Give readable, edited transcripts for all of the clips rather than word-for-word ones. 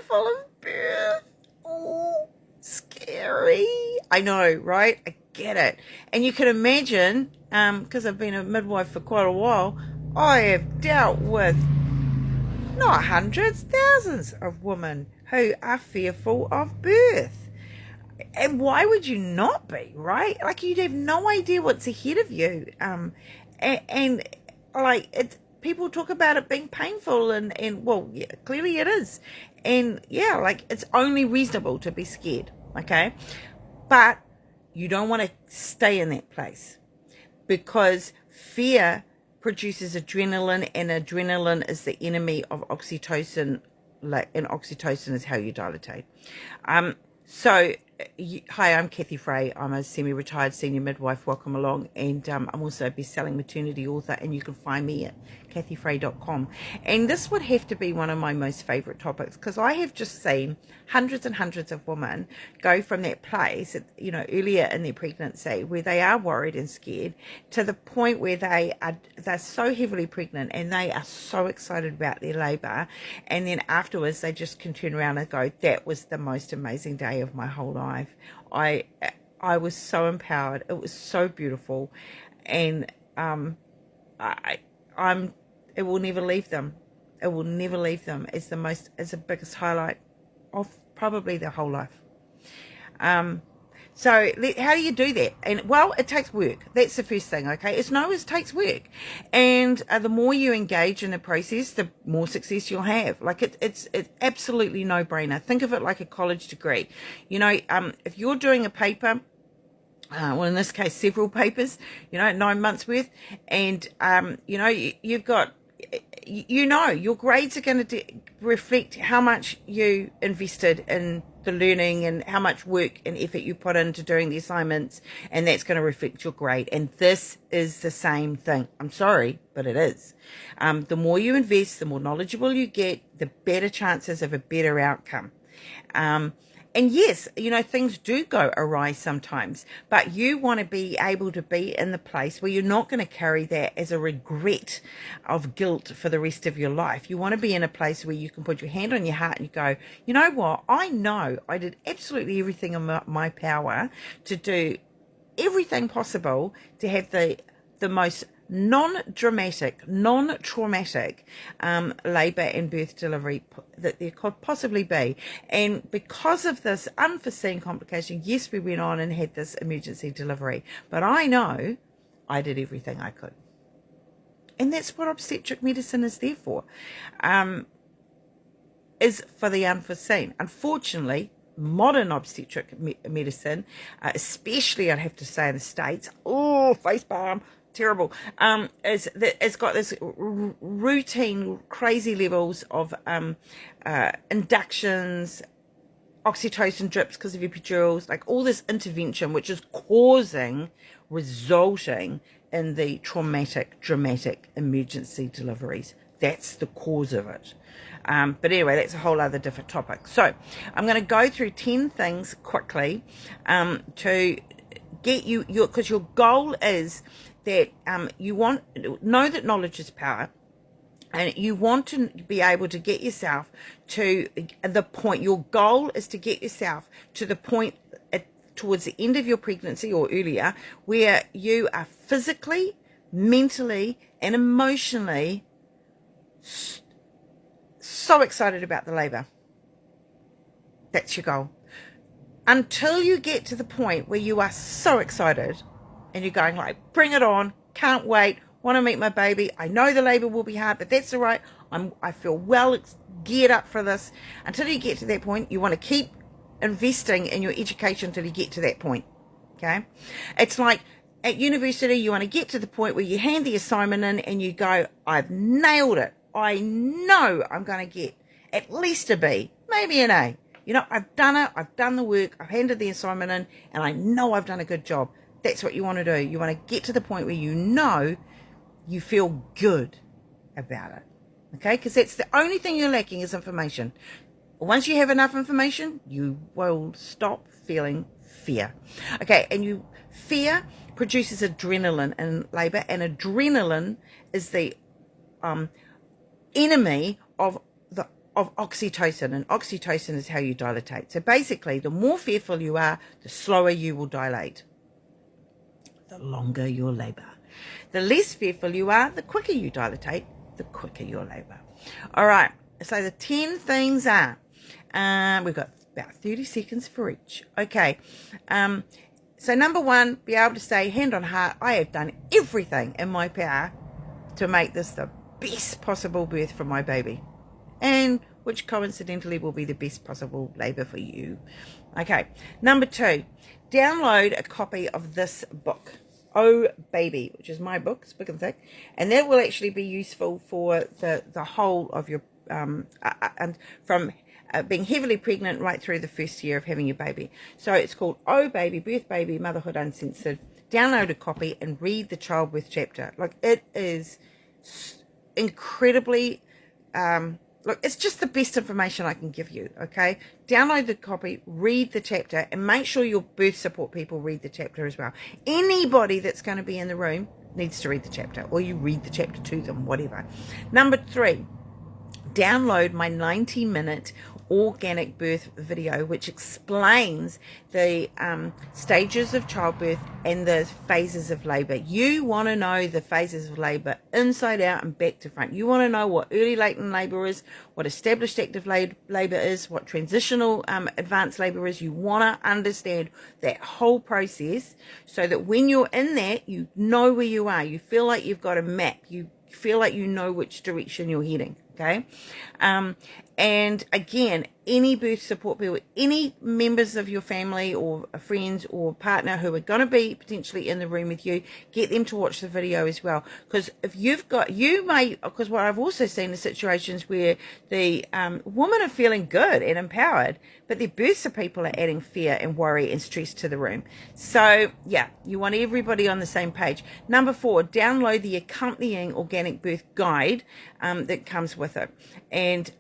fearful of birth. Oh, scary. I know, right? I get it. And you can imagine, because I've been a midwife for quite a while, I have dealt with not hundreds, thousands of women who are fearful of birth. And why would you not be, right? Like, you'd have no idea what's ahead of you. And like, it's, people talk about it being painful, and well, yeah, clearly it is. And yeah, like, it's only reasonable to be scared, okay? But you don't want to stay in that place, because fear produces adrenaline, and adrenaline is the enemy of oxytocin, and oxytocin is how you dilatate. So, hi, I'm Kathy Fray. I'm a semi-retired senior midwife. Welcome along. And I'm also a best-selling maternity author, and you can find me at kathyfray.com. And this would have to be one of my most favourite topics, because I have just seen hundreds and hundreds of women go from that place, you know, earlier in their pregnancy, where they are worried and scared, to the point where they're so heavily pregnant and they are so excited about their labour, and then afterwards they just can turn around and go, that was the most amazing day of my whole life. I was so empowered. It was so beautiful, and it will never leave them. It will never leave them. It's the biggest highlight of probably their whole life. So how do you do that? And well, it takes work. That's the first thing, okay? It takes work. And the more you engage in the process, the more success you'll have. Like, it's absolutely no-brainer. Think of it like a college degree. You know, if you're doing a paper, well, in this case, several papers, 9 months worth, and, you've got, your grades are going to reflect how much you invested in the learning and how much work and effort you put into doing the assignments, and that's going to reflect your grade. And this is the same thing. I'm sorry, but it is. The more you invest, the more knowledgeable you get, the better chances of a better outcome. And yes, things do go awry sometimes, but you want to be able to be in the place where you're not going to carry that as a regret of guilt for the rest of your life. You want to be in a place where you can put your hand on your heart and you go, you know what? I know I did absolutely everything in my power to do everything possible to have the most non-traumatic labour and birth delivery that there could possibly be. And because of this unforeseen complication, yes, we went on and had this emergency delivery, but I know I did everything I could. And that's what obstetric medicine is there for, is for the unforeseen. Unfortunately, modern obstetric medicine, especially I'd have to say in the States, facepalm, terrible, it's got this routine crazy levels of inductions, oxytocin drips because of epidurals, like all this intervention which is resulting in the traumatic, dramatic emergency deliveries. That's the cause of it. But anyway, that's a whole other different topic. So I'm going to go through 10 things quickly to get you, because your goal is that you know that knowledge is power, and you want to be able to get yourself to the point. Your goal is to get yourself to the point towards the end of your pregnancy or earlier, where you are physically, mentally, and emotionally so excited about the labor. That's your goal. Until you get to the point where you are so excited and you're going like, bring it on, can't wait, want to meet my baby. I know the labor will be hard, but that's all right. I feel well geared up for this. Until you get to that point, you want to keep investing in your education until you get to that point. Okay? It's like at university, you want to get to the point where you hand the assignment in and you go, I've nailed it. I know I'm going to get at least a B, maybe an A. I've done it. I've done the work. I've handed the assignment in, and I know I've done a good job. That's what you want to do. You want to get to the point where you feel good about it. Okay? Because that's the only thing you're lacking is information. Once you have enough information, you will stop feeling fear. Okay? And fear produces adrenaline in labor, and adrenaline is the enemy of of oxytocin, and oxytocin is how you dilate. So basically, the more fearful you are, the slower you will dilate, the longer your labor. The less fearful you are, the quicker you dilate, the quicker your labor. All right, so the 10 things are, we've got about 30 seconds for each. Okay, so number 1, be able to say, hand on heart, I have done everything in my power to make this the best possible birth for my baby, and which coincidentally will be the best possible labor for you. Okay, number 2, download a copy of this book, Oh Baby, which is my book. It's big and thick, and that will actually be useful for the whole of your and from being heavily pregnant right through the first year of having your baby. So it's called Oh Baby, Birth Baby, Motherhood Uncensored. Download a copy and read the childbirth chapter. Like, it is incredibly look, it's just the best information I can give you. Okay, download the copy, read the chapter, and make sure your birth support people read the chapter as well. Anybody that's going to be in the room needs to read the chapter, or you read the chapter to them, whatever. Number 3, download my 90-minute organic birth video, which explains the stages of childbirth and the phases of labor. You want to know the phases of labor inside out and back to front. You want to know what early latent labor is, what established active labor is, what transitional advanced labor is. You want to understand that whole process so that when you're in that, you know where you are. You feel like you've got a map. You feel like you know which direction you're heading. Okay, and again, any birth support people, any members of your family or friends or partner who are going to be potentially in the room with you, get them to watch the video as well. Because if you've got, because what I've also seen is situations where the women are feeling good and empowered, but their birth support people are adding fear and worry and stress to the room. So yeah, you want everybody on the same page. Number 4, download the accompanying organic birth guide that comes with it. And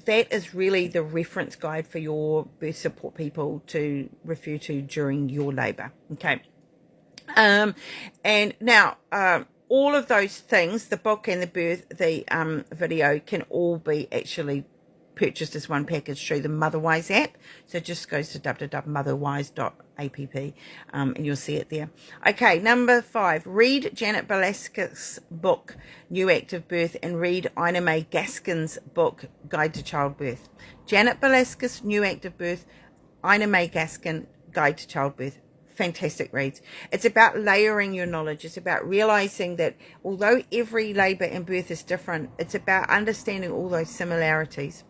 that is really the reference guide for your birth support people to refer to during your labor. Okay. And now, all of those things, the book and the video, can all be actually purchased as one package through the Motherwise app. So it just goes to www.motherwise.app and you'll see it there. Okay, number 5, read Janet Balaskas' book, New Active Birth, and read Ina May Gaskin's book, Guide to Childbirth. Janet Balaskas, New Active Birth, Ina May Gaskin, Guide to Childbirth. Fantastic reads. It's about layering your knowledge. It's about realizing that although every labor and birth is different, it's about understanding all those similarities.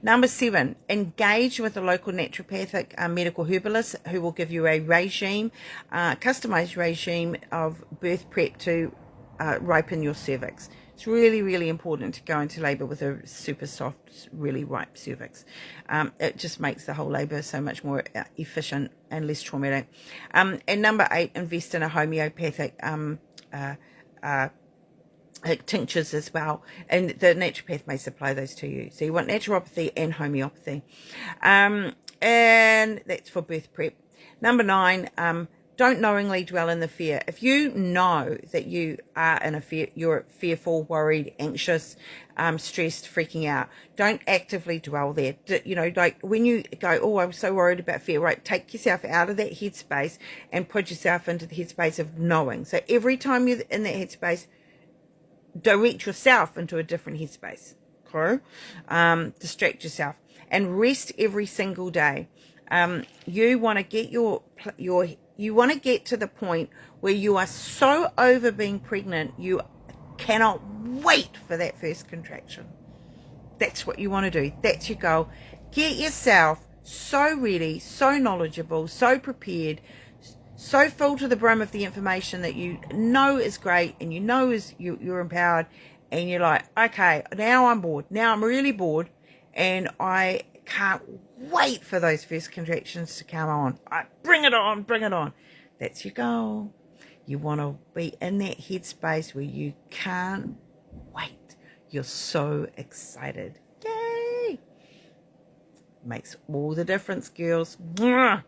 Number 7, engage with a local naturopathic medical herbalist who will give you a regime, customized regime of birth prep to ripen your cervix. It's really, really important to go into labor with a super soft, really ripe cervix. It just makes the whole labor so much more efficient and less traumatic. And number 8, invest in a homeopathic tinctures as well, and the naturopath may supply those to you. So you want naturopathy and homeopathy, and that's for birth prep. Number 9, don't knowingly dwell in the fear. If you know that you are in a fear, you're fearful, worried, anxious, stressed, freaking out, don't actively dwell there. You know, like when you go, oh, I'm so worried about fear, right? Take yourself out of that headspace and put yourself into the headspace of knowing. So every time you're in that headspace, direct yourself into a different headspace. Okay? Distract yourself and rest every single day. You want to get you want to get to the point where you are so over being pregnant, you cannot wait for that first contraction. That's what you want to do. That's your goal. Get yourself so ready, so knowledgeable, so prepared, so full to the brim of the information that you know is great and you know is you're empowered, and you're like, okay, now I'm bored. Now I'm really bored, and I can't wait for those first contractions to come on. Bring it on, bring it on. That's your goal. You want to be in that headspace where you can't wait. You're so excited. Yay! Makes all the difference, girls. Mwah!